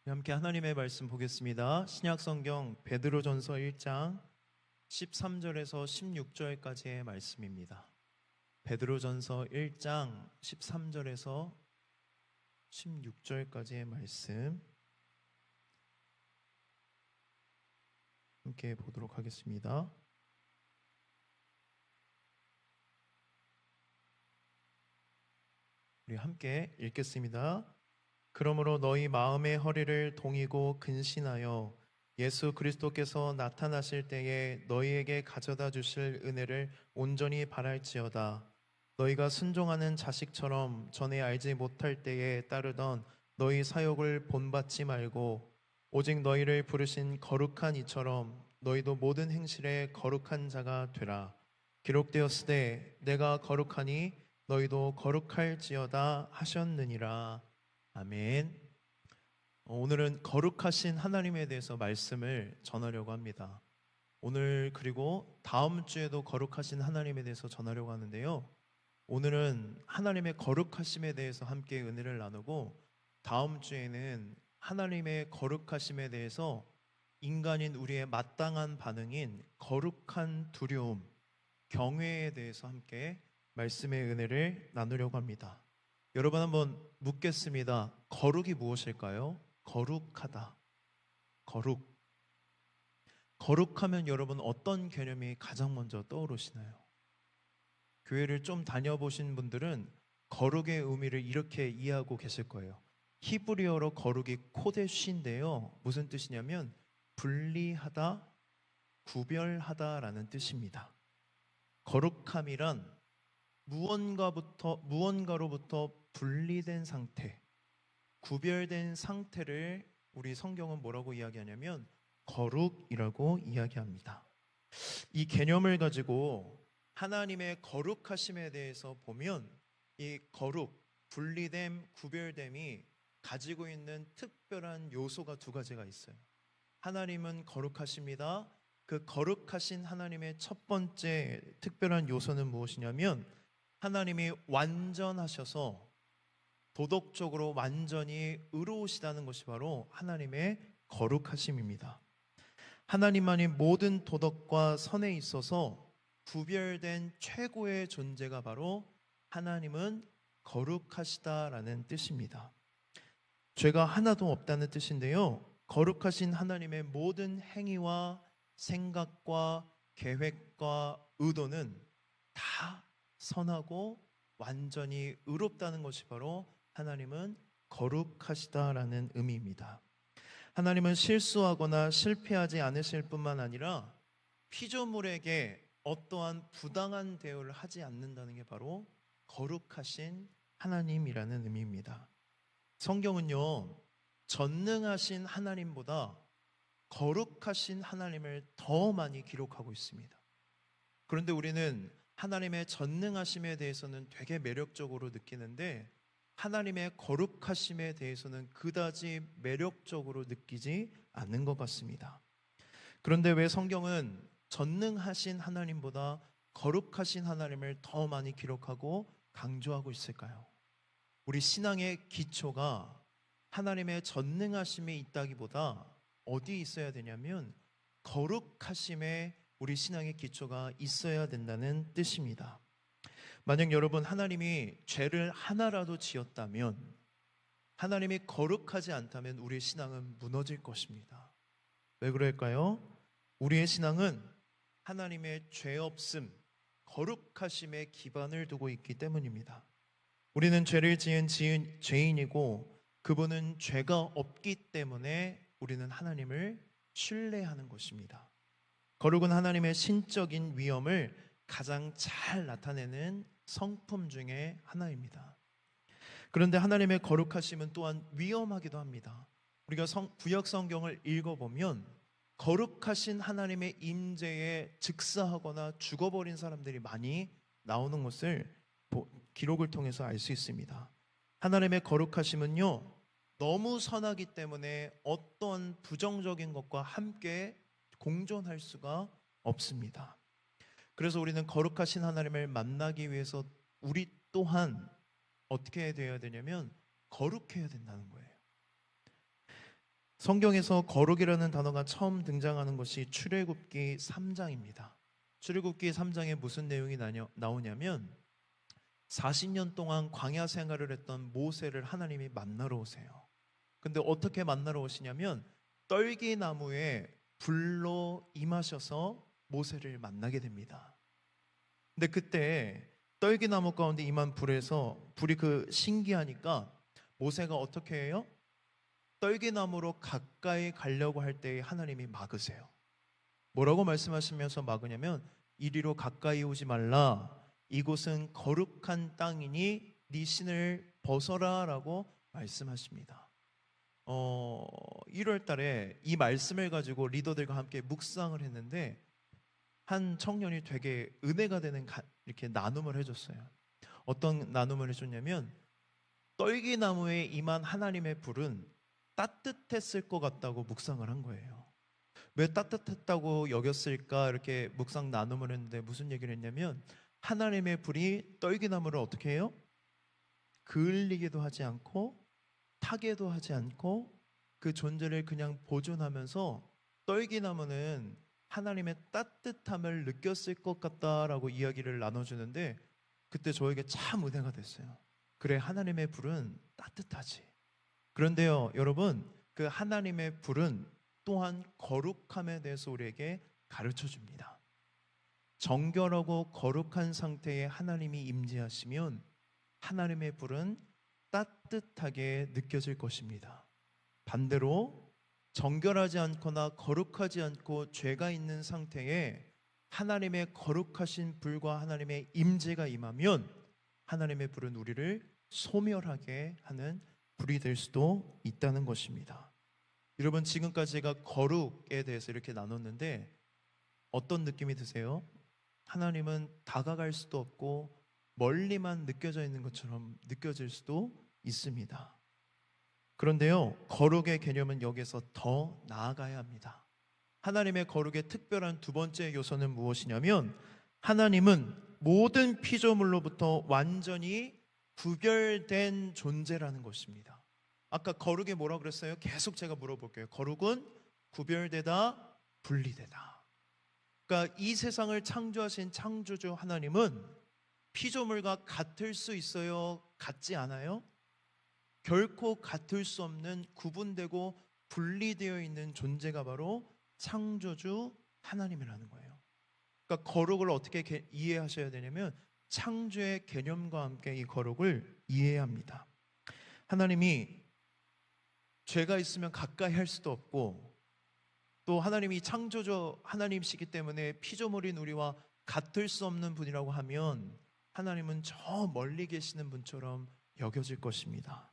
함께 하나님의 말씀 보겠습니다. 신약성경 베드로전서 1장 13절에서 16절까지의 말씀입니다. 베드로전서 1장 13절에서 16절까지의 말씀 함께 보도록 하겠습니다. 우리 함께 읽겠습니다. 그러므로 너희 마음의 허리를 동이고 근신하여 예수 그리스도께서 나타나실 때에 너희에게 가져다 주실 은혜를 온전히 바랄지어다. 너희가 순종하는 자식처럼 전에 알지 못할 때에 따르던 너희 사욕을 본받지 말고 오직 너희를 부르신 거룩한 이처럼 너희도 모든 행실에 거룩한 자가 되라. 기록되었으되 내가 거룩하니 너희도 거룩할지어다 하셨느니라. 아멘. 오늘은 거룩하신 하나님에 대해서 말씀을 전하려고 합니다. 오늘 그리고 다음 주에도 거룩하신 하나님에 대해서 전하려고 하는데요. 오늘은 하나님의 거룩하심에 대해서 함께 은혜를 나누고, 다음 주에는 하나님의 거룩하심에 대해서 인간인 우리의 마땅한 반응인 거룩한 두려움, 경외에 대해서 함께 말씀의 은혜를 나누려고 합니다. 여러분, 한번 묻겠습니다. 거룩이 무엇일까요? 거룩하다. 거룩하면 여러분 어떤 개념이 가장 먼저 떠오르시나요? 교회를 좀 다녀보신 분들은 거룩의 의미를 이렇게 이해하고 계실 거예요. 히브리어로 거룩이 코데시인데요, 무슨 뜻이냐면 분리하다, 구별하다라는 뜻입니다. 거룩함이란 무언가로부터 분리된 상태, 구별된 상태를 우리 성경은 뭐라고 이야기하냐면 거룩이라고 이야기합니다. 이 개념을 가지고 하나님의 거룩하심에 대해서 보면 이 거룩, 분리됨, 구별됨이 가지고 있는 특별한 요소가 두 가지가 있어요. 하나님은 거룩하십니다. 그 거룩하신 하나님의 첫 번째 특별한 요소는 무엇이냐면 하나님이 완전하셔서 도덕적으로 완전히 의로우시다는 것이 바로 하나님의 거룩하심입니다. 하나님만이 모든 도덕과 선에 있어서 구별된 최고의 존재가 바로 하나님은 거룩하시다라는 뜻입니다. 죄가 하나도 없다는 뜻인데요, 거룩하신 하나님의 모든 행위와 생각과 계획과 의도는 다 선하고 완전히 의롭다는 것이 바로 하나님은 거룩하시다라는 의미입니다. 하나님은 실수하거나 실패하지 않으실 뿐만 아니라 피조물에게 어떠한 부당한 대우를 하지 않는다는 게 바로 거룩하신 하나님이라는 의미입니다. 성경은요, 전능하신 하나님보다 거룩하신 하나님을 더 많이 기록하고 있습니다. 그런데 우리는 하나님의 전능하심에 대해서는 되게 매력적으로 느끼는데 하나님의 거룩하심에 대해서는 그다지 매력적으로 느끼지 않는 것 같습니다. 그런데 왜 성경은 전능하신 하나님보다 거룩하신 하나님을 더 많이 기록하고 강조하고 있을까요? 우리 신앙의 기초가 하나님의 전능하심에 있다기보다 어디에 있어야 되냐면 거룩하심에 우리 신앙의 기초가 있어야 된다는 뜻입니다. 만약 여러분 하나님이 죄를 하나라도 지었다면, 하나님이 거룩하지 않다면 우리의 신앙은 무너질 것입니다. 왜 그럴까요? 우리의 신앙은 하나님의 죄 없음, 거룩하심에 기반을 두고 있기 때문입니다. 우리는 죄를 지은 죄인이고 그분은 죄가 없기 때문에 우리는 하나님을 신뢰하는 것입니다. 거룩은 하나님의 신적인 위엄을 가장 잘 나타내는 성품 중에 하나입니다. 그런데 하나님의 거룩하심은 또한 위험하기도 합니다. 우리가 구약 성경을 읽어보면 거룩하신 하나님의 임재에 즉사하거나 죽어버린 사람들이 많이 나오는 것을 기록을 통해서 알 수 있습니다. 하나님의 거룩하심은요, 너무 선하기 때문에 어떤 부정적인 것과 함께 공존할 수가 없습니다. 그래서 우리는 거룩하신 하나님을 만나기 위해서 우리 또한 어떻게 되어야 되냐면 거룩해야 된다는 거예요. 성경에서 거룩이라는 단어가 처음 등장하는 것이 출애굽기 3장입니다. 출애굽기 3장에 무슨 내용이 나오냐면 40년 동안 광야 생활을 했던 모세를 하나님이 만나러 오세요. 근데 어떻게 만나러 오시냐면 떨기나무에 불로 임하셔서 모세를 만나게 됩니다. 근데 그때 떨기나무 가운데 임한 불에서 불이 신기하니까 모세가 어떻게 해요? 떨기나무로 가까이 가려고 할 때 하나님이 막으세요. 뭐라고 말씀하시면서 막으냐면 이리로 가까이 오지 말라. 이곳은 거룩한 땅이니 네 신을 벗어라 라고 말씀하십니다. 1월 달에 이 말씀을 가지고 리더들과 함께 묵상을 했는데 한 청년이 되게 은혜가 되는 이렇게 나눔을 해줬어요. 어떤 나눔을 해줬냐면 떨기나무에 임한 하나님의 불은 따뜻했을 것 같다고 묵상을 한 거예요. 왜 따뜻했다고 여겼을까 이렇게 묵상 나눔을 했는데 무슨 얘기를 했냐면 하나님의 불이 떨기나무를 어떻게 해요? 그을리기도 하지 않고 타게도 하지 않고 그 존재를 그냥 보존하면서 떨기나무는 하나님의 따뜻함을 느꼈을 것 같다라고 이야기를 나눠주는데 그때 저에게 참 은혜가 됐어요. 그래, 하나님의 불은 따뜻하지. 그런데요, 여러분, 그 하나님의 불은 또한 거룩함에 대해서 우리에게 가르쳐 줍니다. 정결하고 거룩한 상태에 하나님이 임재하시면 하나님의 불은 따뜻하게 느껴질 것입니다. 반대로 정결하지 않거나 거룩하지 않고 죄가 있는 상태에 하나님의 거룩하신 불과 하나님의 임재가 임하면 하나님의 불은 우리를 소멸하게 하는 불이 될 수도 있다는 것입니다. 여러분, 지금까지 제가 거룩에 대해서 이렇게 나눴는데 어떤 느낌이 드세요? 하나님은 다가갈 수도 없고 멀리만 느껴져 있는 것처럼 느껴질 수도 있습니다. 그런데요, 거룩의 개념은 여기서 더 나아가야 합니다. 하나님의 거룩의 특별한 두 번째 요소는 무엇이냐면 하나님은 모든 피조물로부터 완전히 구별된 존재라는 것입니다. 아까 거룩이 뭐라 그랬어요? 계속 제가 물어볼게요. 거룩은 구별되다, 분리되다. 그러니까 이 세상을 창조하신 창조주 하나님은 피조물과 같을 수 있어요? 같지 않아요? 결코 같을 수 없는 구분되고 분리되어 있는 존재가 바로 창조주 하나님이라는 거예요. 그러니까 거룩을 어떻게 이해하셔야 되냐면 창조의 개념과 함께 이 거룩을 이해해야 합니다. 하나님이 죄가 있으면 가까이 할 수도 없고 또 하나님이 창조주 하나님이시기 때문에 피조물인 우리와 같을 수 없는 분이라고 하면 하나님은 저 멀리 계시는 분처럼 여겨질 것입니다.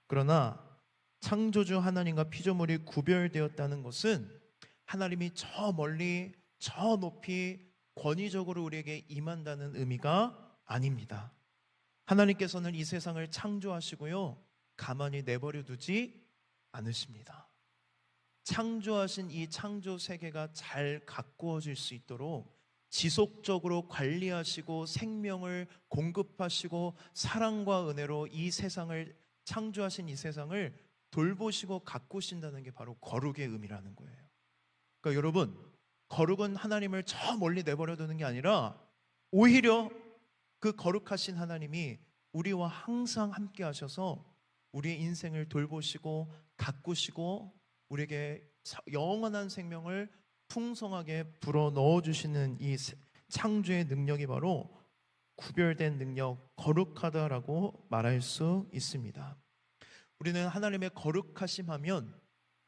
그러나 창조주 하나님과 피조물이 구별되었다는 것은 하나님이 저 멀리 저 높이 권위적으로 우리에게 임한다는 의미가 아닙니다. 하나님께서는 이 세상을 창조하시고요, 가만히 내버려 두지 않으십니다. 창조하신 이 창조 세계가 잘 가꾸어질 수 있도록 지속적으로 관리하시고 생명을 공급하시고 사랑과 은혜로 이 세상을 창조하신 이 세상을 돌보시고 가꾸신다는 게 바로 거룩의 의미라는 거예요. 그러니까 여러분, 거룩은 하나님을 저 멀리 내버려 두는 게 아니라 오히려 그 거룩하신 하나님이 우리와 항상 함께 하셔서 우리의 인생을 돌보시고 가꾸시고 우리에게 영원한 생명을 풍성하게 불어 넣어주시는 이 창조의 능력이 바로 구별된 능력, 거룩하다라고 말할 수 있습니다. 우리는 하나님의 거룩하심 하면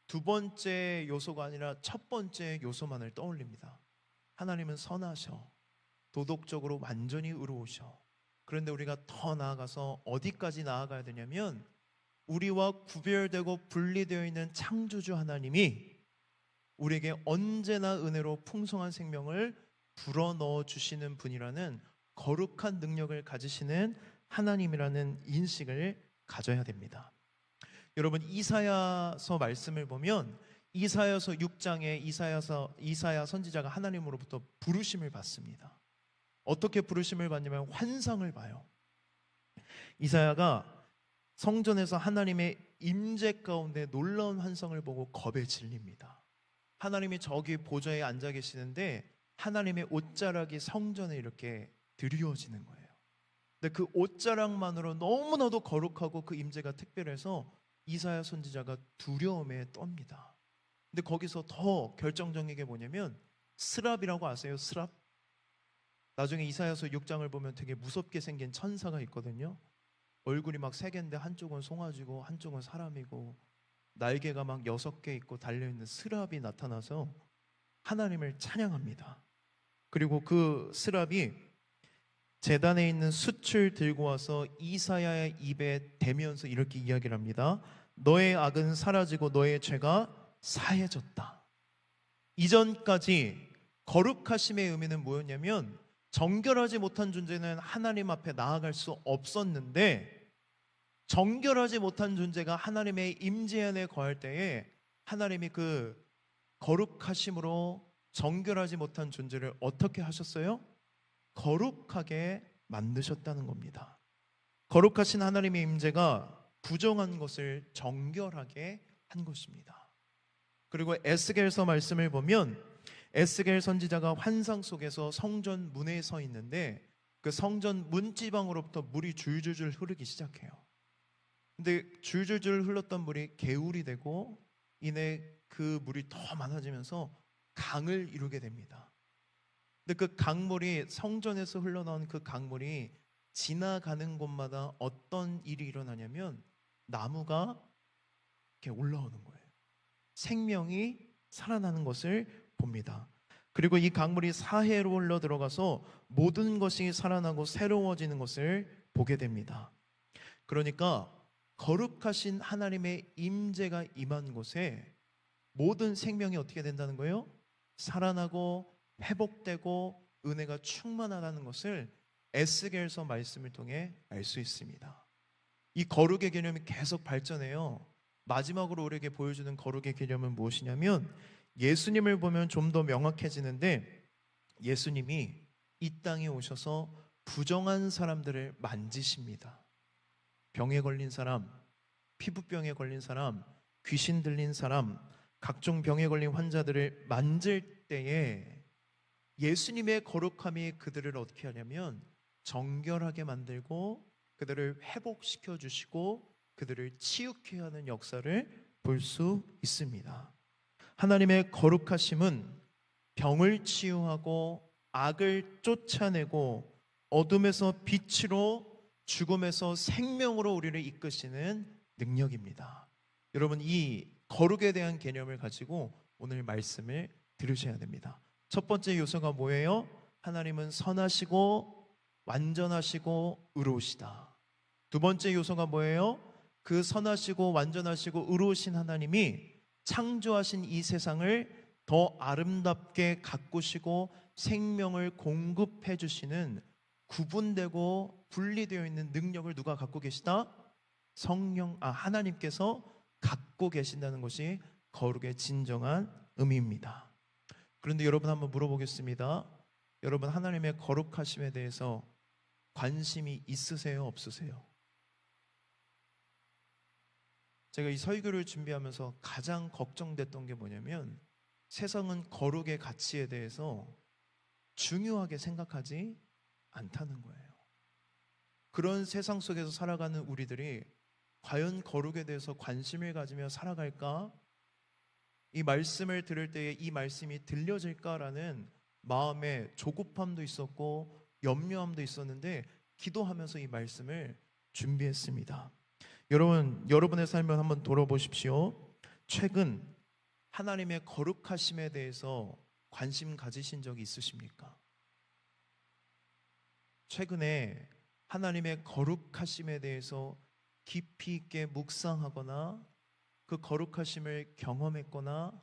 두 번째 요소가 아니라 첫 번째 요소만을 떠올립니다. 하나님은 선하셔, 도덕적으로 완전히 의로우셔. 그런데 우리가 더 나아가서 어디까지 나아가야 되냐면 우리와 구별되고 분리되어 있는 창조주 하나님이 우리에게 언제나 은혜로 풍성한 생명을 불어넣어 주시는 분이라는 거룩한 능력을 가지시는 하나님이라는 인식을 가져야 됩니다. 여러분, 이사야서 말씀을 보면 이사야서 6장에 이사야 선지자가 하나님으로부터 부르심을 받습니다. 어떻게 부르심을 받냐면 환상을 봐요. 이사야가 성전에서 하나님의 임재 가운데 놀라운 환상을 보고 겁에 질립니다. 하나님이 저기 보좌에 앉아 계시는데 하나님의 옷자락이 성전에 이렇게 드리워지는 거예요. 근데 그 옷자락만으로 너무나도 거룩하고 그 임재가 특별해서 이사야 선지자가 두려움에 떱니다. 근데 거기서 더 결정적인 게 뭐냐면 스랍이라고 아세요? 스랍? 나중에 이사야서 6장을 보면 되게 무섭게 생긴 천사가 있거든요. 얼굴이 막 세 개인데 한쪽은 송아지고 한쪽은 사람이고 날개가 막 6개 있고 달려있는 스랍이 나타나서 하나님을 찬양합니다. 그리고 그 스랍이 제단에 있는 숯을 들고 와서 이사야의 입에 대면서 이렇게 이야기를 합니다. 너의 악은 사라지고 너의 죄가 사해졌다. 이전까지 거룩하심의 의미는 뭐였냐면 정결하지 못한 존재는 하나님 앞에 나아갈 수 없었는데 정결하지 못한 존재가 하나님의 임재 안에 거할 때에 하나님이 그 거룩하심으로 정결하지 못한 존재를 어떻게 하셨어요? 거룩하게 만드셨다는 겁니다. 거룩하신 하나님의 임재가 부정한 것을 정결하게 한 것입니다. 그리고 에스겔서 말씀을 보면 에스겔 선지자가 환상 속에서 성전 문에 서 있는데 그 성전 문지방으로부터 물이 줄줄줄 흐르기 시작해요. 근데 줄줄줄 흘렀던 물이 개울이 되고 이내 그 물이 더 많아지면서 강을 이루게 됩니다. 근데 그 강물이 성전에서 흘러나온 그 강물이 지나가는 곳마다 어떤 일이 일어나냐면 나무가 이렇게 올라오는 거예요. 생명이 살아나는 것을 봅니다. 그리고 이 강물이 사해로 흘러 들어가서 모든 것이 살아나고 새로워지는 것을 보게 됩니다. 그러니까 거룩하신 하나님의 임재가 임한 곳에 모든 생명이 어떻게 된다는 거예요? 살아나고 회복되고 은혜가 충만하다는 것을 에스겔서 말씀을 통해 알 수 있습니다. 이 거룩의 개념이 계속 발전해요. 마지막으로 우리에게 보여주는 거룩의 개념은 무엇이냐면 예수님을 보면 좀 더 명확해지는데 예수님이 이 땅에 오셔서 부정한 사람들을 만지십니다. 병에 걸린 사람, 피부병에 걸린 사람, 귀신 들린 사람, 각종 병에 걸린 환자들을 만질 때에 예수님의 거룩함이 그들을 어떻게 하냐면 정결하게 만들고 그들을 회복시켜 주시고 그들을 치유케 하는 역사를 볼 수 있습니다. 하나님의 거룩하심은 병을 치유하고 악을 쫓아내고 어둠에서 빛으로 죽음에서 생명으로 우리를 이끄시는 능력입니다. 여러분 이 거룩에 대한 개념을 가지고 오늘 말씀을 들으셔야 됩니다. 첫 번째 요소가 뭐예요? 하나님은 선하시고 완전하시고 의로우시다. 두 번째 요소가 뭐예요? 그 선하시고 완전하시고 의로우신 하나님이 창조하신 이 세상을 더 아름답게 가꾸시고 생명을 공급해 주시는 구분되고 분리되어 있는 능력을 누가 갖고 계시다? 하나님께서 갖고 계신다는 것이 거룩의 진정한 의미입니다. 그런데 여러분 한번 물어보겠습니다. 여러분 하나님의 거룩하심에 대해서 관심이 있으세요? 없으세요? 제가 이 설교를 준비하면서 가장 걱정됐던 게 뭐냐면 세상은 거룩의 가치에 대해서 중요하게 생각하지 않다는 거예요. 그런 세상 속에서 살아가는 우리들이 과연 거룩에 대해서 관심을 가지며 살아갈까? 이 말씀을 들을 때에 이 말씀이 들려질까라는 마음에 조급함도 있었고 염려함도 있었는데 기도하면서 이 말씀을 준비했습니다. 여러분의 삶을 한번 돌아보십시오. 최근 하나님의 거룩하심에 대해서 관심 가지신 적이 있으십니까? 최근에 하나님의 거룩하심에 대해서 깊이 있게 묵상하거나 그 거룩하심을 경험했거나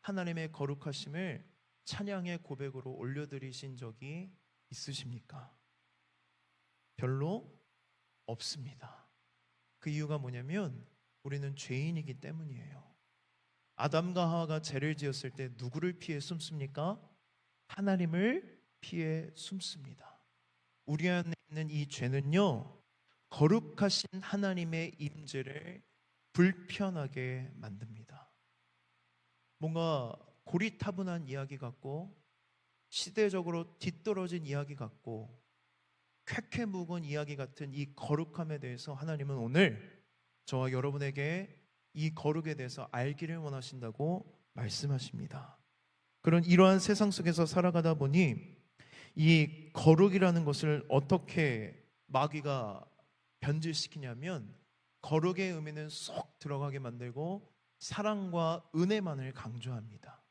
하나님의 거룩하심을 찬양의 고백으로 올려드리신 적이 있으십니까? 별로 없습니다. 그 이유가 뭐냐면 우리는 죄인이기 때문이에요. 아담과 하와가 죄를 지었을 때 누구를 피해 숨습니까? 하나님을 피해 숨습니다. 우리 안에 있는 이 죄는요, 거룩하신 하나님의 임재를 불편하게 만듭니다. 뭔가 고리타분한 이야기 같고 시대적으로 뒤떨어진 이야기 같고 쾌쾌 묵은 이야기 같은 이 거룩함에 대해서 하나님은 오늘 저와 여러분에게 이 거룩에 대해서 알기를 원하신다고 말씀하십니다. 그런 이러한 세상 속에서 살아가다 보니 이 거룩이라는 것을 어떻게 마귀가 변질시키냐면 거룩의 의미는 쏙 들어가게 만들고 사랑과 은혜만을 강조합니다.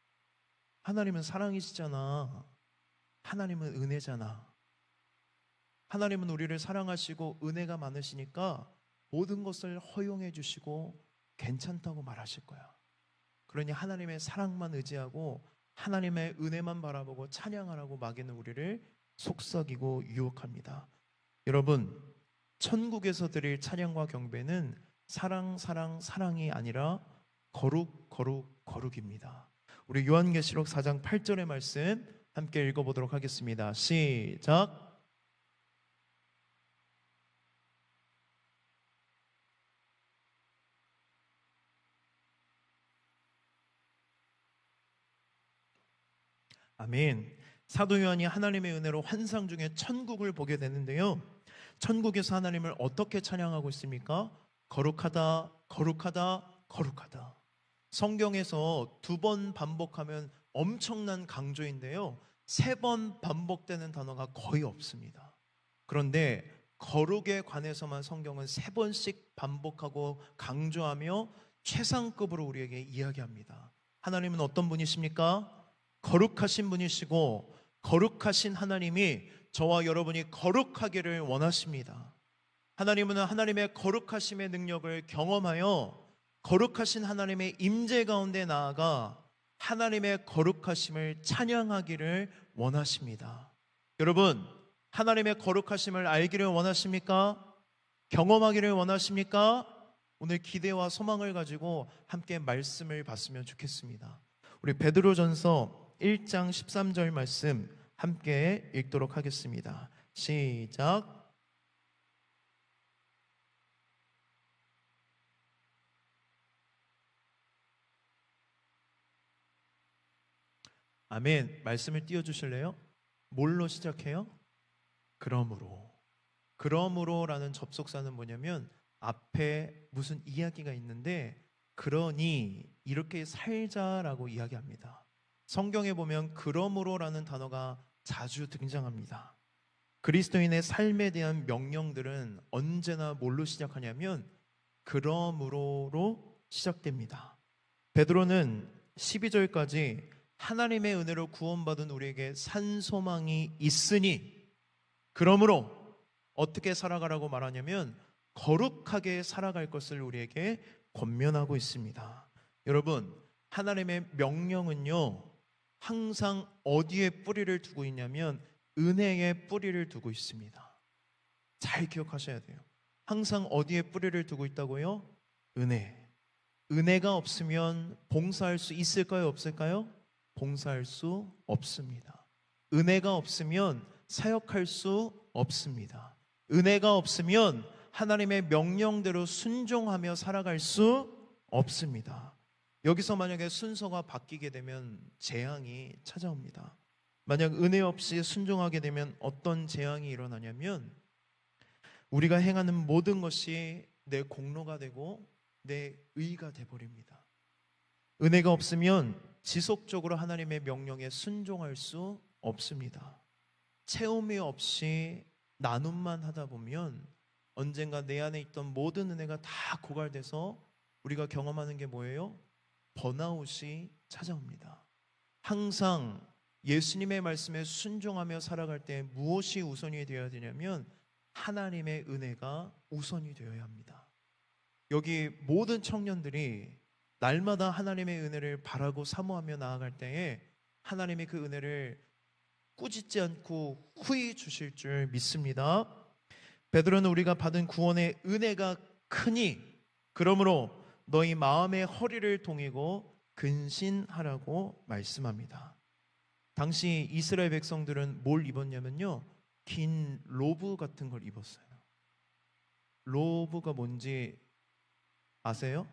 하나님은 사랑이시잖아. 하나님은 은혜잖아. 하나님은 우리를 사랑하시고 은혜가 많으시니까 모든 것을 허용해 주시고 괜찮다고 말하실 거야. 그러니 하나님의 사랑만 의지하고 하나님의 은혜만 바라보고 찬양하라고 마귀는 우리를 속삭이고 유혹합니다. 여러분, 천국에서 드릴 찬양과 경배는 사랑, 사랑, 사랑이 아니라 거룩, 거룩, 거룩입니다. 우리 요한계시록 4장 8절의 말씀 함께 읽어보도록 하겠습니다. 시작. 아멘. 사도 요한이 하나님의 은혜로 환상 중에 천국을 보게 되는데요. 천국에서 하나님을 어떻게 찬양하고 있습니까? 거룩하다, 거룩하다, 거룩하다. 성경에서 2번 반복하면 엄청난 강조인데요. 3번 반복되는 단어가 거의 없습니다. 그런데 거룩에 관해서만 성경은 3번씩 반복하고 강조하며 최상급으로 우리에게 이야기합니다. 하나님은 어떤 분이십니까? 거룩하신 분이시고 거룩하신 하나님이 저와 여러분이 거룩하기를 원하십니다. 하나님은 하나님의 거룩하심의 능력을 경험하여 거룩하신 하나님의 임재 가운데 나아가 하나님의 거룩하심을 찬양하기를 원하십니다. 여러분, 하나님의 거룩하심을 알기를 원하십니까? 경험하기를 원하십니까? 오늘 기대와 소망을 가지고 함께 말씀을 봤으면 좋겠습니다. 우리 베드로전서 1장 13절 말씀 함께 읽도록 하겠습니다. 시작. 아멘. 말씀을 띄워주실래요? 뭘로 시작해요? 그러므로. 그러므로라는 접속사는 뭐냐면 앞에 무슨 이야기가 있는데 그러니 이렇게 살자라고 이야기합니다. 성경에 보면 그러므로라는 단어가 자주 등장합니다. 그리스도인의 삶에 대한 명령들은 언제나 뭘로 시작하냐면 그러므로로 시작됩니다. 베드로는 12절까지 하나님의 은혜로 구원받은 우리에게 산 소망이 있으니 그러므로 어떻게 살아가라고 말하냐면 거룩하게 살아갈 것을 우리에게 권면하고 있습니다. 여러분, 하나님의 명령은요 항상 어디에 뿌리를 두고 있냐면 은혜에 뿌리를 두고 있습니다. 잘 기억하셔야 돼요. 항상 어디에 뿌리를 두고 있다고요? 은혜. 은혜가 없으면 봉사할 수 있을까요? 없을까요? 봉사할 수 없습니다. 은혜가 없으면 사역할 수 없습니다. 은혜가 없으면 하나님의 명령대로 순종하며 살아갈 수 없습니다. 여기서 만약에 순서가 바뀌게 되면 재앙이 찾아옵니다. 만약 은혜 없이 순종하게 되면 어떤 재앙이 일어나냐면 우리가 행하는 모든 것이 내 공로가 되고 내 의가 되어버립니다. 은혜가 없으면 지속적으로 하나님의 명령에 순종할 수 없습니다. 체험이 없이 나눔만 하다 보면 언젠가 내 안에 있던 모든 은혜가 다 고갈돼서 우리가 경험하는 게 뭐예요? 번아웃이 찾아옵니다. 항상 예수님의 말씀에 순종하며 살아갈 때 무엇이 우선이 되어야 되냐면 하나님의 은혜가 우선이 되어야 합니다. 여기 모든 청년들이 날마다 하나님의 은혜를 바라고 사모하며 나아갈 때에 하나님이 그 은혜를 꾸짖지 않고 후히 주실 줄 믿습니다. 베드로는 우리가 받은 구원의 은혜가 크니 그러므로 너희 마음의 허리를 동이고 근신하라고 말씀합니다. 당시 이스라엘 백성들은 뭘 입었냐면요 긴 로브 같은 걸 입었어요. 로브가 뭔지 아세요?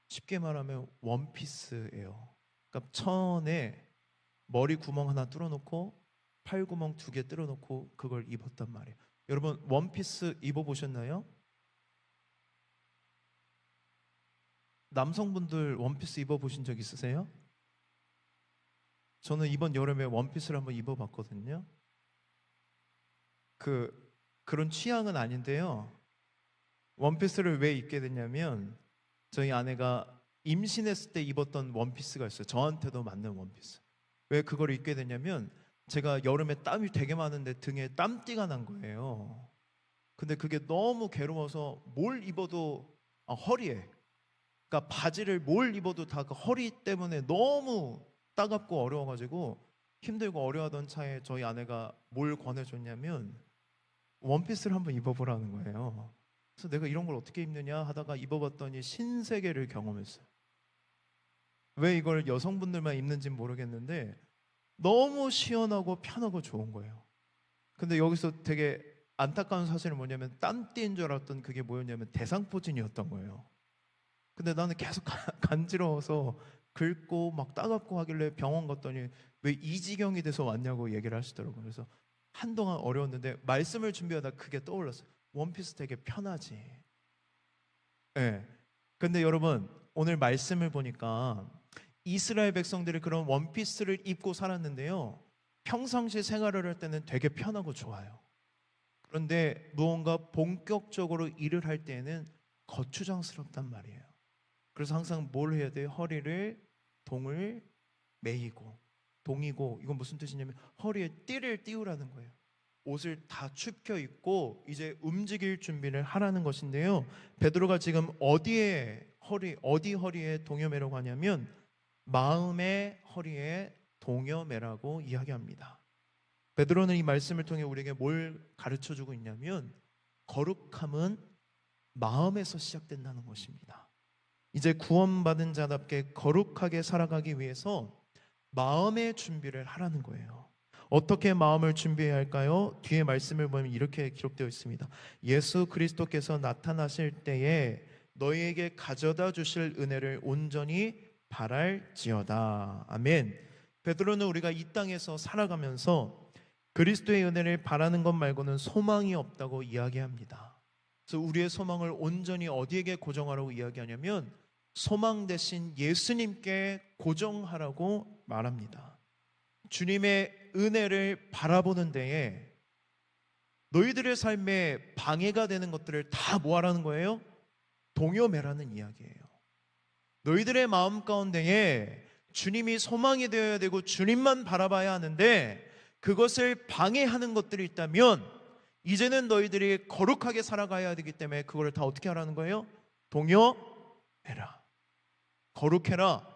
쉽게 말하면 원피스예요. 그러니까 천에 머리 구멍 하나 뚫어놓고 팔 구멍 2개 뚫어놓고 그걸 입었단 말이에요. 여러분 원피스 입어보셨나요? 남성분들 원피스 입어보신 적 있으세요? 저는 이번 여름에 원피스를 한번 입어봤거든요. 그런 취향은 아닌데요. 원피스를 왜 입게 됐냐면 저희 아내가 임신했을 때 입었던 원피스가 있어요. 저한테도 맞는 원피스. 왜 그걸 입게 됐냐면 제가 여름에 땀이 되게 많은데 등에 땀띠가 난 거예요. 근데 그게 너무 괴로워서 뭘 입어도 허리에, 그러니까 바지를 뭘 입어도 다 그 허리 때문에 너무 따갑고 어려워가지고 힘들고 어려워하던 차에 저희 아내가 뭘 권해줬냐면 원피스를 한번 입어보라는 거예요. 그래서 내가 이런 걸 어떻게 입느냐 하다가 입어봤더니 신세계를 경험했어요. 왜 이걸 여성분들만 입는지는 모르겠는데 너무 시원하고 편하고 좋은 거예요. 근데 여기서 되게 안타까운 사실은 뭐냐면 땀띠인 줄 알았던 그게 뭐였냐면 대상포진이었던 거예요. 근데 나는 계속 간지러워서 긁고 막 따갑고 하길래 병원 갔더니 왜 이 지경이 돼서 왔냐고 얘기를 하시더라고요. 그래서 한동안 어려웠는데 말씀을 준비하다 그게 떠올랐어요. 원피스 되게 편하지. 네. 근데 여러분 오늘 말씀을 보니까 이스라엘 백성들이 그런 원피스를 입고 살았는데요. 평상시 생활을 할 때는 되게 편하고 좋아요. 그런데 무언가 본격적으로 일을 할 때는 거추장스럽단 말이에요. 그래서 항상 뭘 해야 돼요? 허리를 동을 매이고, 동이고 이건 무슨 뜻이냐면 허리에 띠를 띄우라는 거예요. 옷을 다 축혀 입고 이제 움직일 준비를 하라는 것인데요. 베드로가 지금 어디 허리에 동여매라고 하냐면 마음의 허리에 동여매라고 이야기합니다. 베드로는 이 말씀을 통해 우리에게 뭘 가르쳐 주고 있냐면 거룩함은 마음에서 시작된다는 것입니다. 이제 구원받은 자답게 거룩하게 살아가기 위해서 마음의 준비를 하라는 거예요. 어떻게 마음을 준비해야 할까요? 뒤에 말씀을 보면 이렇게 기록되어 있습니다. 예수 그리스도께서 나타나실 때에 너희에게 가져다 주실 은혜를 온전히 바랄지어다. 아멘. 베드로는 우리가 이 땅에서 살아가면서 그리스도의 은혜를 바라는 것 말고는 소망이 없다고 이야기합니다. 그래서 우리의 소망을 온전히 어디에게 고정하라고 이야기하냐면 소망 대신 예수님께 고정하라고 말합니다. 주님의 은혜를 바라보는 데에 너희들의 삶에 방해가 되는 것들을 다 뭐하라는 거예요? 동요매라는 이야기예요. 너희들의 마음 가운데에 주님이 소망이 되어야 되고 주님만 바라봐야 하는데 그것을 방해하는 것들이 있다면 이제는 너희들이 거룩하게 살아가야 되기 때문에 그걸 다 어떻게 하라는 거예요? 동요해라. 거룩해라.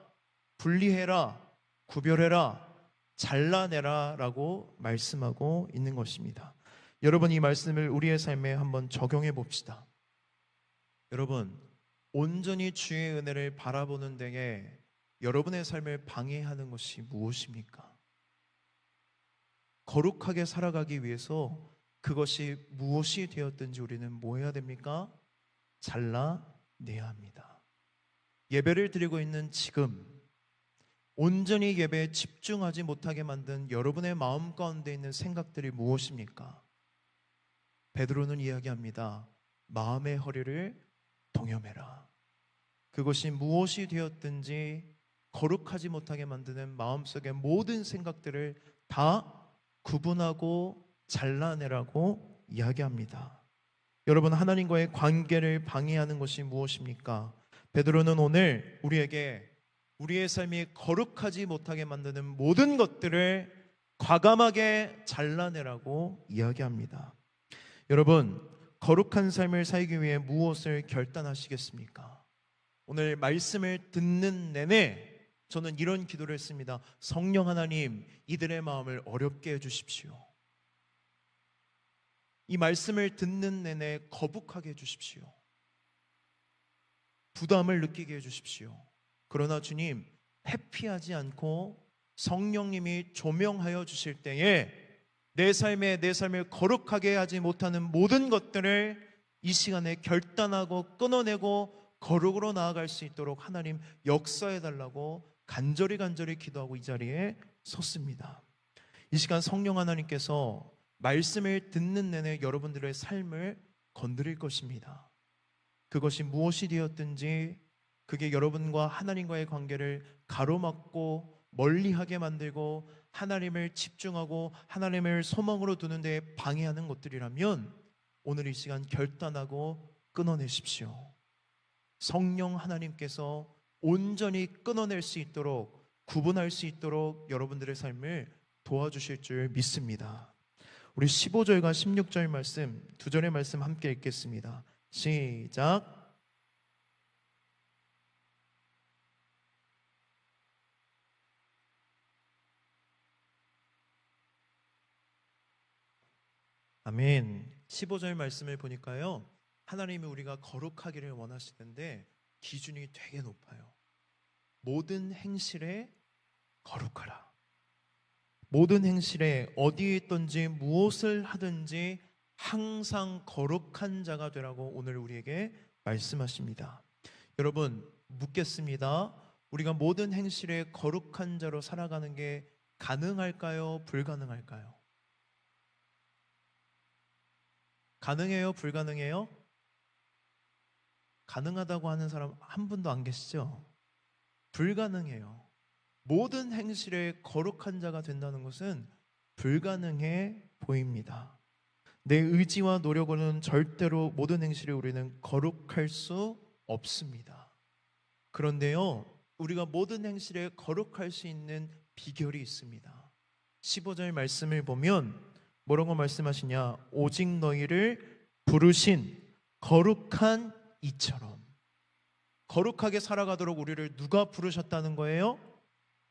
분리해라. 구별해라. 잘라내라 라고 말씀하고 있는 것입니다. 여러분 이 말씀을 우리의 삶에 한번 적용해 봅시다. 여러분 온전히 주의 은혜를 바라보는 데에 여러분의 삶을 방해하는 것이 무엇입니까? 거룩하게 살아가기 위해서 그것이 무엇이 되었든지 우리는 뭐 해야 됩니까? 잘라내야 합니다. 예배를 드리고 있는 지금 온전히 예배에 집중하지 못하게 만든 여러분의 마음 가운데 있는 생각들이 무엇입니까? 베드로는 이야기합니다. 마음의 허리를 동여매라. 그것이 무엇이 되었든지 거룩하지 못하게 만드는 마음속의 모든 생각들을 다 구분하고 잘라내라고 이야기합니다. 여러분 하나님과의 관계를 방해하는 것이 무엇입니까? 베드로는 오늘 우리에게 우리의 삶이 거룩하지 못하게 만드는 모든 것들을 과감하게 잘라내라고 이야기합니다. 여러분 거룩한 삶을 살기 위해 무엇을 결단하시겠습니까? 오늘 말씀을 듣는 내내 저는 이런 기도를 했습니다. 성령 하나님, 이들의 마음을 어렵게 해주십시오. 이 말씀을 듣는 내내 거북하게 해주십시오. 부담을 느끼게 해주십시오. 그러나 주님, 회피하지 않고 성령님이 조명하여 주실 때에 내 삶을 거룩하게 하지 못하는 모든 것들을 이 시간에 결단하고 끊어내고 거룩으로 나아갈 수 있도록 하나님 역사해 달라고 간절히 기도하고 이 자리에 섰습니다. 이 시간 성령 하나님께서 말씀을 듣는 내내 여러분들의 삶을 건드릴 것입니다. 그것이 무엇이 되었든지 그게 여러분과 하나님과의 관계를 가로막고 멀리하게 만들고 하나님을 집중하고 하나님을 소망으로 두는 데 방해하는 것들이라면 오늘 이 시간 결단하고 끊어내십시오. 성령 하나님께서 온전히 끊어낼 수 있도록, 구분할 수 있도록 여러분들의 삶을 도와주실 줄 믿습니다. 우리 15절과 16절 말씀, 두 절의 말씀 함께 읽겠습니다. 시작. 아멘. 15절 말씀을 보니까요, 하나님이 우리가 거룩하기를 원하시는데 기준이 되게 높아요. 모든 행실에 거룩하라. 모든 행실에 어디에 있든지 무엇을 하든지 항상 거룩한 자가 되라고 오늘 우리에게 말씀하십니다. 여러분, 묻겠습니다. 우리가 모든 행실에 거룩한 자로 살아가는 게 가능할까요? 불가능할까요? 가능해요? 불가능해요? 가능하다고 하는 사람 한 분도 안 계시죠? 불가능해요. 모든 행실에 거룩한 자가 된다는 것은 불가능해 보입니다. 내 의지와 노력으로는 절대로 모든 행실에 우리는 거룩할 수 없습니다. 그런데요, 우리가 모든 행실에 거룩할 수 있는 비결이 있습니다. 15절 말씀을 보면 뭐라고 말씀하시냐? 오직 너희를 부르신 거룩한 이처럼. 거룩하게 살아가도록 우리를 누가 부르셨다는 거예요?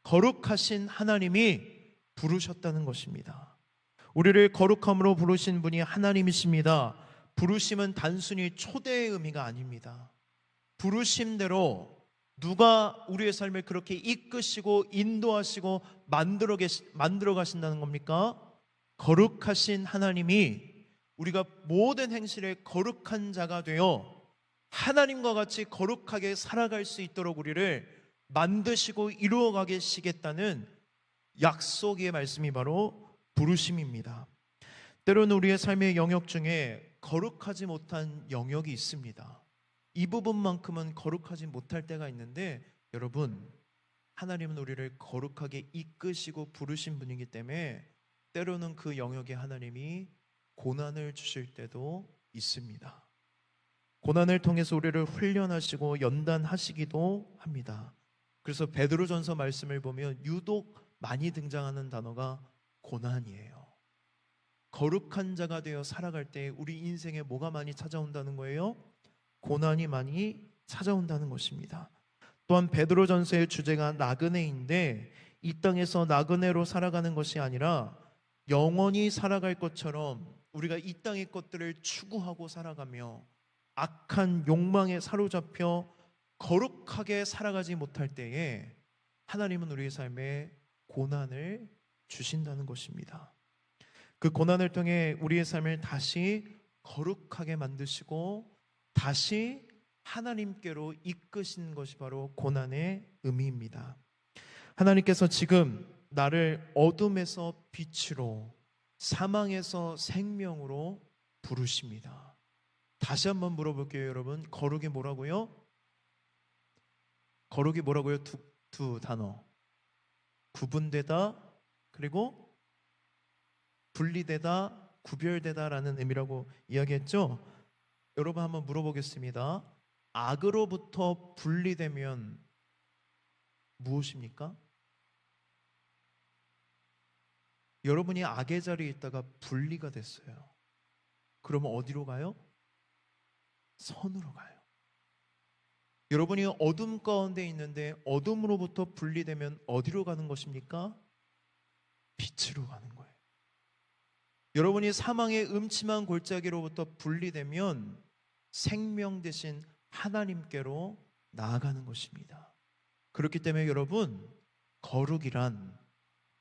거룩하신 하나님이 부르셨다는 것입니다. 우리를 거룩함으로 부르신 분이 하나님이십니다. 부르심은 단순히 초대의 의미가 아닙니다. 부르심대로 누가 우리의 삶을 그렇게 이끄시고 인도하시고 만들어 가신다는 겁니까? 거룩하신 하나님이 우리가 모든 행실에 거룩한 자가 되어 하나님과 같이 거룩하게 살아갈 수 있도록 우리를 만드시고 이루어 가시겠다는 약속의 말씀이 바로 부르심입니다. 때로는 우리의 삶의 영역 중에 거룩하지 못한 영역이 있습니다. 이 부분만큼은 거룩하지 못할 때가 있는데, 여러분, 하나님은 우리를 거룩하게 이끄시고 부르신 분이기 때문에 때로는 그 영역에 하나님이 고난을 주실 때도 있습니다. 고난을 통해서 우리를 훈련하시고 연단하시기도 합니다. 그래서 베드로전서 말씀을 보면 유독 많이 등장하는 단어가 고난이에요. 거룩한 자가 되어 살아갈 때 우리 인생에 뭐가 많이 찾아온다는 거예요? 고난이 많이 찾아온다는 것입니다. 또한 베드로전서의 주제가 나그네인데 이 땅에서 나그네로 살아가는 것이 아니라 영원히 살아갈 것처럼 우리가 이 땅의 것들을 추구하고 살아가며 악한 욕망에 사로잡혀 거룩하게 살아가지 못할 때에 하나님은 우리의 삶에 고난을 주신다는 것입니다. 그 고난을 통해 우리의 삶을 다시 거룩하게 만드시고 다시 하나님께로 이끄신 것이 바로 고난의 의미입니다. 하나님께서 지금 나를 어둠에서 빛으로, 사망에서 생명으로 부르십니다. 다시 한번 물어볼게요, 여러분. 거룩이 뭐라고요? 거룩이 뭐라고요? 두 단어. 구분되다, 그리고 분리되다, 구별되다라는 의미라고 이야기했죠? 여러분 한번 물어보겠습니다. 악으로부터 분리되면 무엇입니까? 여러분이 악의 자리에 있다가 분리가 됐어요. 그러면 어디로 가요? 선으로 가요. 여러분이 어둠 가운데 있는데 어둠으로부터 분리되면 어디로 가는 것입니까? 빛으로 가는 거예요. 여러분이 사망의 음침한 골짜기로부터 분리되면 생명 되신 하나님께로 나아가는 것입니다. 그렇기 때문에 여러분, 거룩이란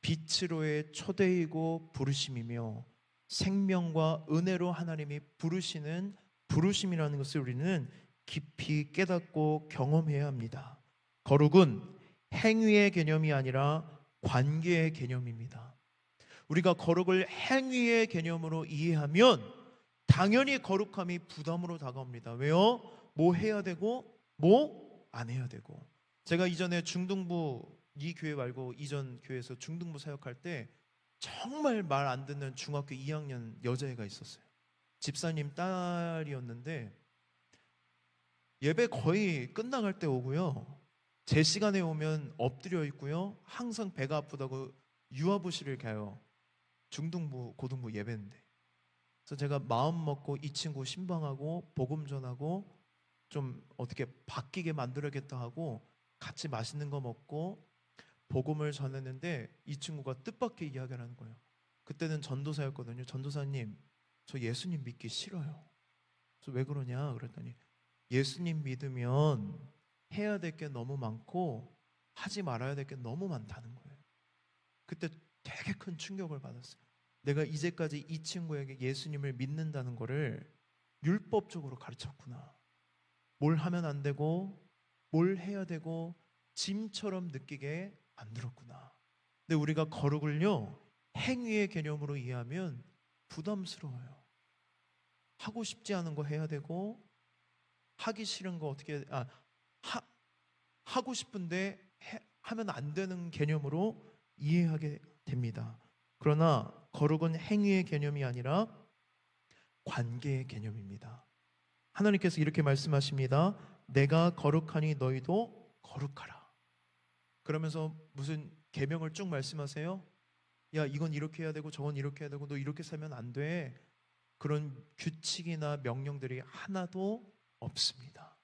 빛으로의 초대이고 부르심이며 생명과 은혜로 하나님이 부르시는 부르심이라는 것을 우리는 깊이 깨닫고 경험해야 합니다. 거룩은 행위의 개념이 아니라 관계의 개념입니다. 우리가 거룩을 행위의 개념으로 이해하면 당연히 거룩함이 부담으로 다가옵니다. 왜요? 뭐 해야 되고 뭐 안 해야 되고. 제가 이전에 중등부, 이 교회 말고 이전 교회에서 중등부 사역할 때 정말 말 안 듣는 중학교 2학년 여자애가 있었어요. 집사님 딸이었는데 예배 거의 끝나갈 때 오고요, 제 시간에 오면 엎드려 있고요, 항상 배가 아프다고 유아부실을 가요. 중등부 고등부 예배인데. 그래서 제가 마음 먹고 이 친구 신방하고 복음 전하고 좀 어떻게 바뀌게 만들어야겠다 하고 같이 맛있는 거 먹고 복음을 전했는데 이 친구가 뜻밖의 이야기를 하는 거예요. 그때는 전도사였거든요. 전도사님, 저 예수님 믿기 싫어요. 그래서 왜 그러냐 그랬더니 예수님 믿으면 해야 될 게 너무 많고 하지 말아야 될 게 너무 많다는 거예요. 그때 되게 큰 충격을 받았어요. 내가 이제까지 이 친구에게 예수님을 믿는다는 거를 율법적으로 가르쳤구나. 뭘 하면 안 되고 뭘 해야 되고 짐처럼 느끼게 만들었구나. 근데 우리가 거룩을요, 행위의 개념으로 이해하면 부담스러워요. 하고 싶지 않은 거 해야 되고 하기 싫은 거 어떻게 하고 싶은데 하면 안 되는 개념으로 이해하게 됩니다. 그러나 거룩은 행위의 개념이 아니라 관계의 개념입니다. 하나님께서 이렇게 말씀하십니다. 내가 거룩하니 너희도 거룩하라. 그러면서 무슨 계명을 쭉 말씀하세요? 야, 이건 이렇게 해야 되고 저건 이렇게 해야 되고 너 이렇게 살면 안 돼. 그런 규칙이나 명령들이 하나도 없습니다.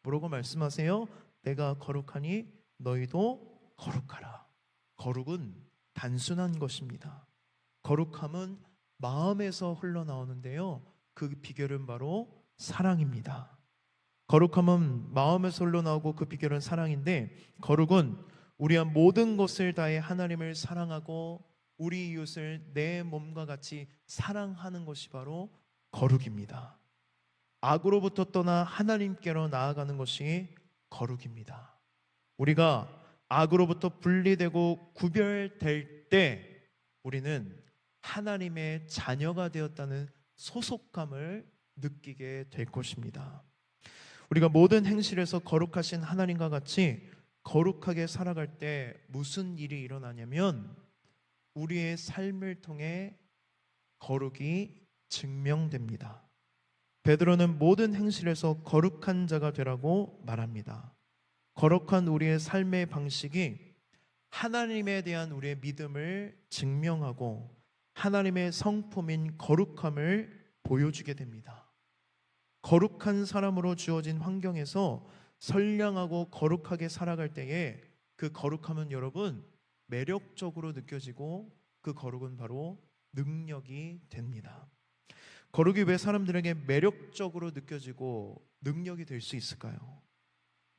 뭐라고 말씀하세요? 내가 거룩하니 너희도 거룩하라. 거룩은 단순한 것입니다. 거룩함은 마음에서 흘러나오는데요, 그 비결은 바로 사랑입니다. 거룩함은 마음에서 흘러나오고 그 비결은 사랑인데, 거룩은 우리의 모든 것을 다해 하나님을 사랑하고 우리 이웃을 내 몸과 같이 사랑하는 것이 바로 거룩입니다. 악으로부터 떠나 하나님께로 나아가는 것이 거룩입니다. 우리가 악으로부터 분리되고 구별될 때 우리는 하나님의 자녀가 되었다는 소속감을 느끼게 될 것입니다. 우리가 모든 행실에서 거룩하신 하나님과 같이 거룩하게 살아갈 때 무슨 일이 일어나냐면 우리의 삶을 통해 거룩이 증명됩니다. 베드로는 모든 행실에서 거룩한 자가 되라고 말합니다. 거룩한 우리의 삶의 방식이 하나님에 대한 우리의 믿음을 증명하고 하나님의 성품인 거룩함을 보여주게 됩니다. 거룩한 사람으로 주어진 환경에서 선량하고 거룩하게 살아갈 때에 그 거룩함은 여러분 매력적으로 느껴지고 그 거룩은 바로 능력이 됩니다. 거룩이 왜 사람들에게 매력적으로 느껴지고 능력이 될 수 있을까요?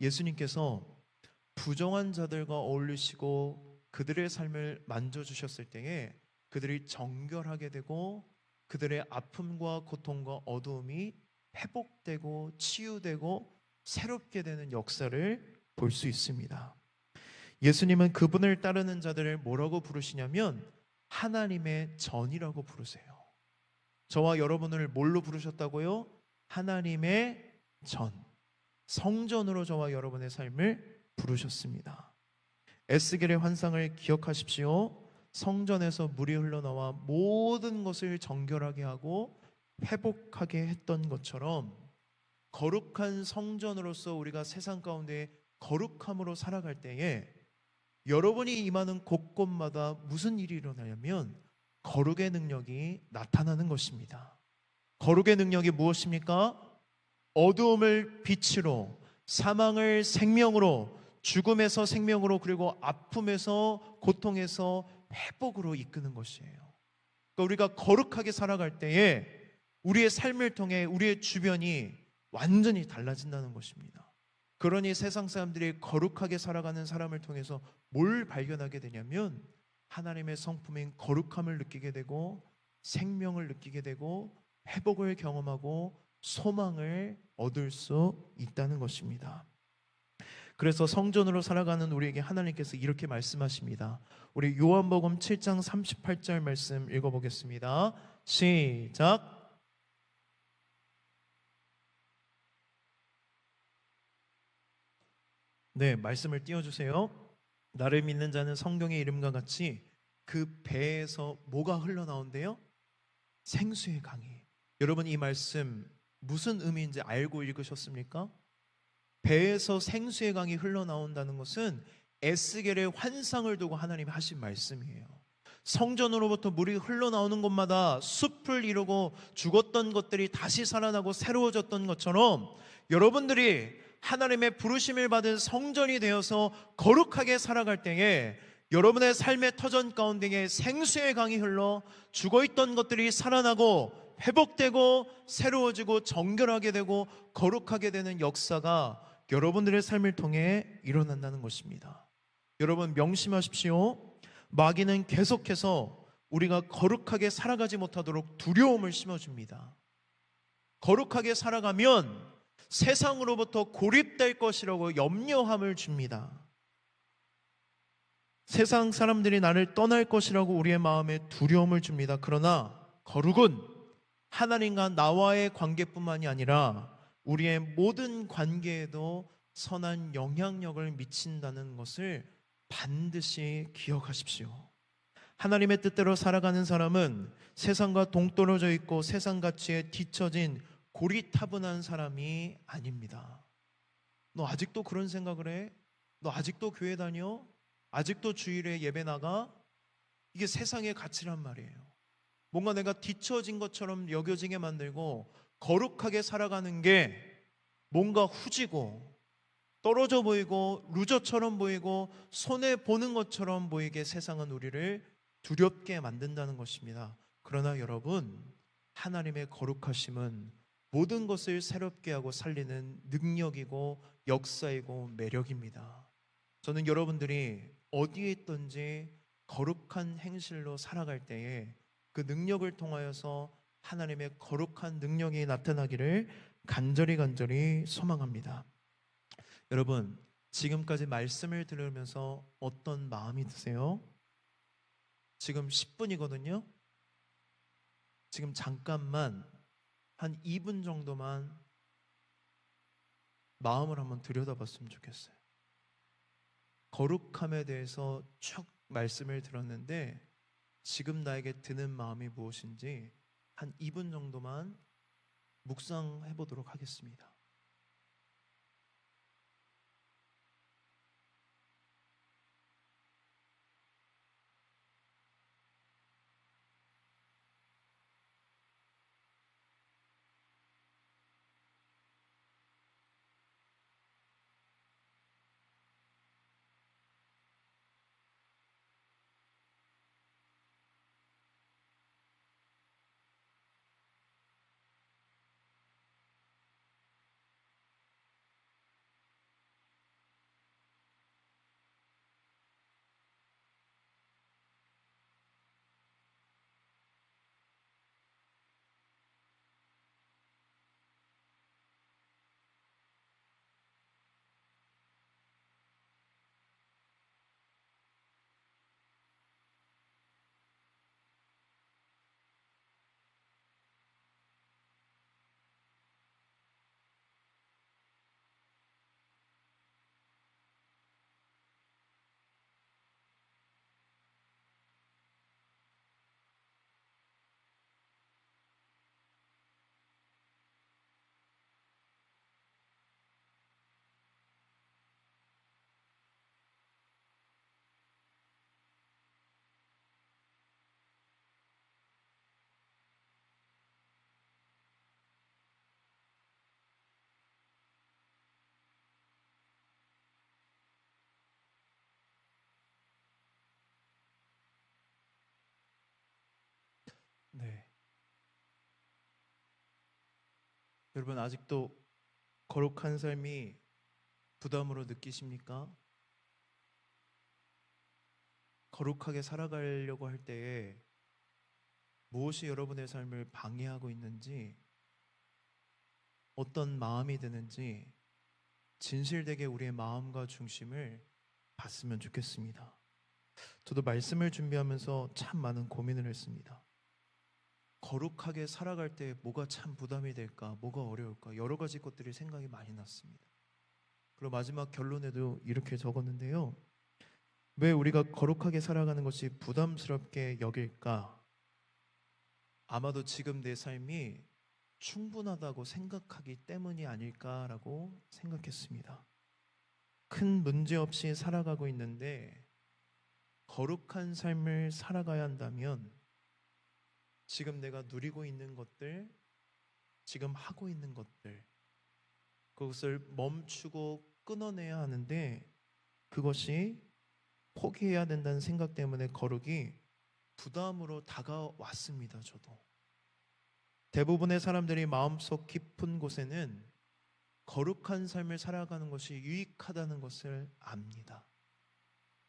예수님께서 부정한 자들과 어울리시고 그들의 삶을 만져주셨을 때에 그들이 정결하게 되고 그들의 아픔과 고통과 어두움이 회복되고 치유되고 새롭게 되는 역사를 볼 수 있습니다. 예수님은 그분을 따르는 자들을 뭐라고 부르시냐면 하나님의 전이라고 부르세요. 저와 여러분을 뭘로 부르셨다고요? 하나님의 전, 성전으로 저와 여러분의 삶을 부르셨습니다. 에스겔의 환상을 기억하십시오. 성전에서 물이 흘러나와 모든 것을 정결하게 하고 회복하게 했던 것처럼 거룩한 성전으로서 우리가 세상 가운데 거룩함으로 살아갈 때에 여러분이 임하는 곳곳마다 무슨 일이 일어나냐면 거룩의 능력이 나타나는 것입니다. 거룩의 능력이 무엇입니까? 어두움을 빛으로, 사망을 생명으로, 죽음에서 생명으로, 그리고 아픔에서 고통에서 회복으로 이끄는 것이에요. 그러니까 우리가 거룩하게 살아갈 때에 우리의 삶을 통해 우리의 주변이 완전히 달라진다는 것입니다. 그러니 세상 사람들이 거룩하게 살아가는 사람을 통해서 뭘 발견하게 되냐면 하나님의 성품인 거룩함을 느끼게 되고 생명을 느끼게 되고 회복을 경험하고 소망을 얻을 수 있다는 것입니다. 그래서 성전으로 살아가는 우리에게 하나님께서 이렇게 말씀하십니다. 우리 요한복음 7장 38절 말씀 읽어보겠습니다. 시작. 네, 말씀을 띄워주세요. 나를 믿는 자는 성경의 이름과 같이 그 배에서 뭐가 흘러나온대요? 생수의 강이. 여러분, 이 말씀 무슨 의미인지 알고 읽으셨습니까? 배에서 생수의 강이 흘러나온다는 것은 에스겔의 환상을 두고 하나님이 하신 말씀이에요. 성전으로부터 물이 흘러나오는 곳마다 숲을 이루고 죽었던 것들이 다시 살아나고 새로워졌던 것처럼 여러분들이 하나님의 부르심을 받은 성전이 되어서 거룩하게 살아갈 때에 여러분의 삶의 터전 가운데에 생수의 강이 흘러 죽어있던 것들이 살아나고 회복되고 새로워지고 정결하게 되고 거룩하게 되는 역사가 여러분들의 삶을 통해 일어난다는 것입니다. 여러분 명심하십시오. 마귀는 계속해서 우리가 거룩하게 살아가지 못하도록 두려움을 심어줍니다. 거룩하게 살아가면 세상으로부터 고립될 것이라고 염려함을 줍니다. 세상 사람들이 나를 떠날 것이라고 우리의 마음에 두려움을 줍니다. 그러나 거룩은 하나님과 나와의 관계뿐만이 아니라 우리의 모든 관계에도 선한 영향력을 미친다는 것을 반드시 기억하십시오. 하나님의 뜻대로 살아가는 사람은 세상과 동떨어져 있고 세상 가치에 뒤처진 고리타분한 사람이 아닙니다. 너 아직도 그런 생각을 해? 너 아직도 교회 다녀? 아직도 주일에 예배 나가? 이게 세상의 가치란 말이에요. 뭔가 내가 뒤처진 것처럼 여겨지게 만들고 거룩하게 살아가는 게 뭔가 후지고 떨어져 보이고 루저처럼 보이고 손해보는 것처럼 보이게 세상은 우리를 두렵게 만든다는 것입니다. 그러나 여러분, 하나님의 거룩하심은 모든 것을 새롭게 하고 살리는 능력이고 역사이고 매력입니다. 저는 여러분들이 어디에 있든지 거룩한 행실로 살아갈 때에 그 능력을 통하여서 하나님의 거룩한 능력이 나타나기를 간절히 소망합니다. 여러분, 지금까지 말씀을 들으면서 어떤 마음이 드세요? 지금 10분이거든요. 지금 잠깐만 한 2분 정도만 마음을 한번 들여다봤으면 좋겠어요. 거룩함에 대해서 쭉 말씀을 들었는데 지금 나에게 드는 마음이 무엇인지 한 2분 정도만 묵상해 보도록 하겠습니다. 네. 여러분 아직도 거룩한 삶이 부담으로 느끼십니까? 거룩하게 살아가려고 할 때에 무엇이 여러분의 삶을 방해하고 있는지 어떤 마음이 드는지 진실되게 우리의 마음과 중심을 봤으면 좋겠습니다. 저도 말씀을 준비하면서 참 많은 고민을 했습니다. 거룩하게 살아갈 때 뭐가 참 부담이 될까, 뭐가 어려울까, 여러 가지 것들이 생각이 많이 났습니다. 그리고 마지막 결론에도 이렇게 적었는데요. 왜 우리가 거룩하게 살아가는 것이 부담스럽게 여길까? 아마도 지금 내 삶이 충분하다고 생각하기 때문이 아닐까라고 생각했습니다. 큰 문제 없이 살아가고 있는데 거룩한 삶을 살아가야 한다면 지금 내가 누리고 있는 것들, 지금 하고 있는 것들, 그것을 멈추고 끊어내야 하는데 그것이 포기해야 된다는 생각 때문에 거룩이 부담으로 다가왔습니다. 저도 대부분의 사람들이 마음속 깊은 곳에는 거룩한 삶을 살아가는 것이 유익하다는 것을 압니다.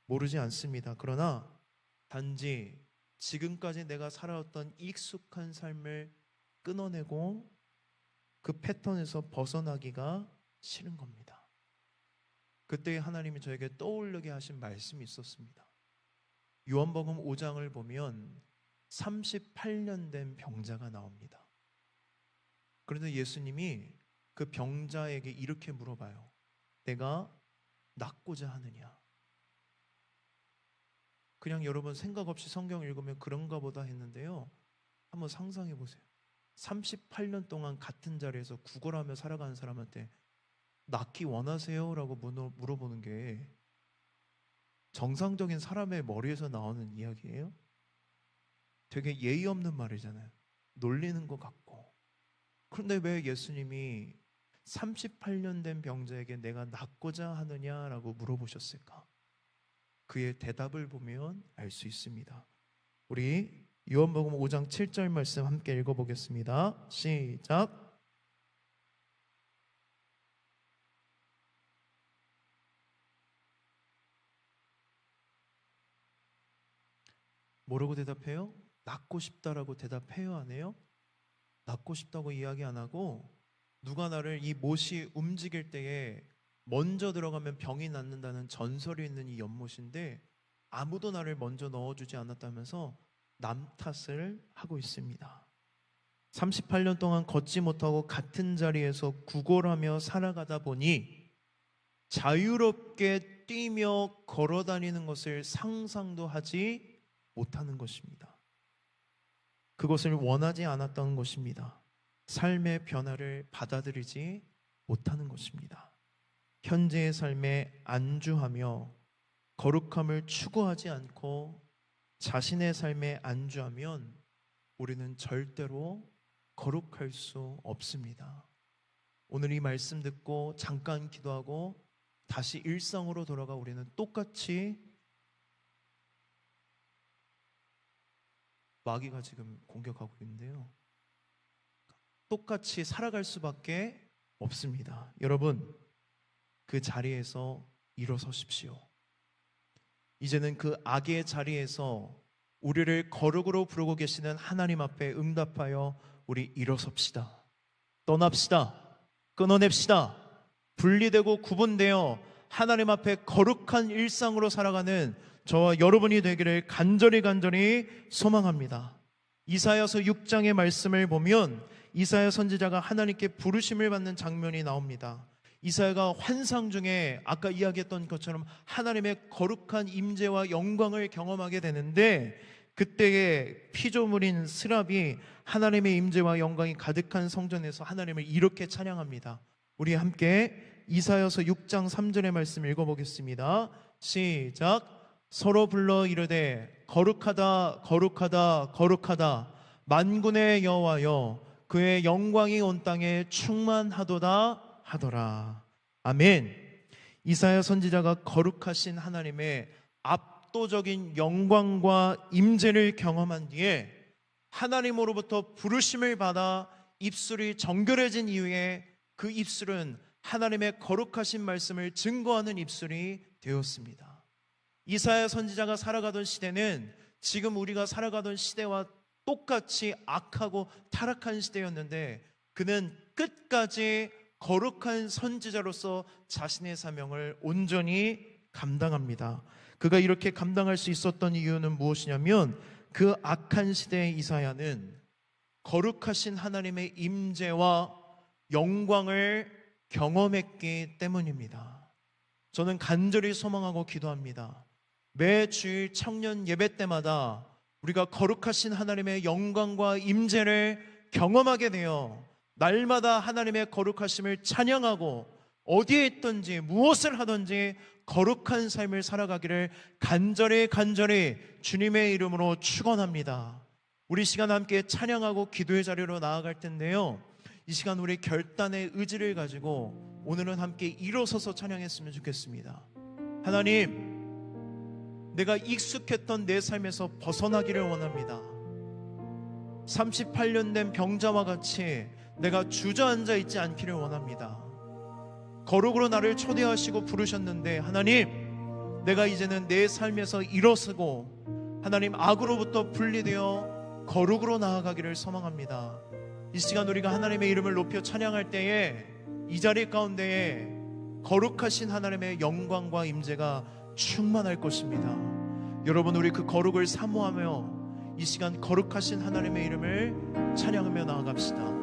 모르지 않습니다. 그러나 단지 지금까지 내가 살아왔던 익숙한 삶을 끊어내고 그 패턴에서 벗어나기가 싫은 겁니다. 그때 하나님이 저에게 떠오르게 하신 말씀이 있었습니다. 요한복음 5장을 보면 38년 된 병자가 나옵니다. 그런데 예수님이 그 병자에게 이렇게 물어봐요. 내가 낫고자 하느냐? 그냥 여러분 생각 없이 성경 읽으면 그런가 보다 했는데요. 한번 상상해 보세요. 38년 동안 같은 자리에서 구걸하며 살아가는 사람한테 낫기 원하세요? 라고 물어보는 게 정상적인 사람의 머리에서 나오는 이야기예요? 되게 예의 없는 말이잖아요. 놀리는 것 같고. 그런데 왜 예수님이 38년 된 병자에게 내가 낫고자 하느냐라고 물어보셨을까? 그의 대답을 보면 알 수 있습니다. 우리 요한복음 5장 7절 말씀 함께 읽어보겠습니다. 시작. 뭐라고 대답해요? 낫고 싶다라고 대답해요, 안 해요? 낫고 싶다고 이야기 안 하고 누가 나를 이 못이 움직일 때에 먼저 들어가면 병이 낫는다는 전설이 있는 이 연못인데 아무도 나를 먼저 넣어주지 않았다면서 남 탓을 하고 있습니다. 38년 동안 걷지 못하고 같은 자리에서 구걸하며 살아가다 보니 자유롭게 뛰며 걸어다니는 것을 상상도 하지 못하는 것입니다. 그것을 원하지 않았던 것입니다. 삶의 변화를 받아들이지 못하는 것입니다. 현재의 삶에 안주하며 거룩함을 추구하지 않고 자신의 삶에 안주하면 우리는 절대로 거룩할 수 없습니다. 오늘 이 말씀 듣고 잠깐 기도하고 다시 일상으로 돌아가 우리는 똑같이 마귀가 지금 공격하고 있는데요. 똑같이 살아갈 수밖에 없습니다. 여러분, 그 자리에서 일어서십시오. 이제는 그 악의 자리에서 우리를 거룩으로 부르고 계시는 하나님 앞에 응답하여 우리 일어섭시다. 떠납시다. 끊어냅시다. 분리되고 구분되어 하나님 앞에 거룩한 일상으로 살아가는 저와 여러분이 되기를 간절히 소망합니다. 이사야서 6장의 말씀을 보면 이사야 선지자가 하나님께 부르심을 받는 장면이 나옵니다. 이사야가 환상 중에 아까 이야기했던 것처럼 하나님의 거룩한 임재와 영광을 경험하게 되는데 그때의 피조물인 스랍이 하나님의 임재와 영광이 가득한 성전에서 하나님을 이렇게 찬양합니다. 우리 함께 이사야서 6장 3절의 말씀 읽어보겠습니다. 시작. 서로 불러 이르되 거룩하다 거룩하다 거룩하다 만군의 여호와여 그의 영광이 온 땅에 충만하도다 하더라. 아멘. 이사야 선지자가 거룩하신 하나님의 압도적인 영광과 임재를 경험한 뒤에 하나님으로부터 부르심을 받아 입술이 정결해진 이후에 그 입술은 하나님의 거룩하신 말씀을 증거하는 입술이 되었습니다. 이사야 선지자가 살아가던 시대는 지금 우리가 살아가던 시대와 똑같이 악하고 타락한 시대였는데 그는 끝까지 거룩한 선지자로서 자신의 사명을 온전히 감당합니다. 그가 이렇게 감당할 수 있었던 이유는 무엇이냐면 그 악한 시대의 이사야는 거룩하신 하나님의 임재와 영광을 경험했기 때문입니다. 저는 간절히 소망하고 기도합니다. 매 주일 청년 예배 때마다 우리가 거룩하신 하나님의 영광과 임재를 경험하게 되어 날마다 하나님의 거룩하심을 찬양하고 어디에 있든지 무엇을 하든지 거룩한 삶을 살아가기를 간절히 주님의 이름으로 축원합니다. 우리 시간 함께 찬양하고 기도의 자리로 나아갈 텐데요, 이 시간 우리 결단의 의지를 가지고 오늘은 함께 일어서서 찬양했으면 좋겠습니다. 하나님, 내가 익숙했던 내 삶에서 벗어나기를 원합니다. 38년 된 병자와 같이 내가 주저앉아 있지 않기를 원합니다. 거룩으로 나를 초대하시고 부르셨는데 하나님, 내가 이제는 내 삶에서 일어서고 하나님 악으로부터 분리되어 거룩으로 나아가기를 소망합니다. 이 시간 우리가 하나님의 이름을 높여 찬양할 때에 이 자리 가운데에 거룩하신 하나님의 영광과 임재가 충만할 것입니다. 여러분, 우리 그 거룩을 사모하며 이 시간 거룩하신 하나님의 이름을 찬양하며 나아갑시다.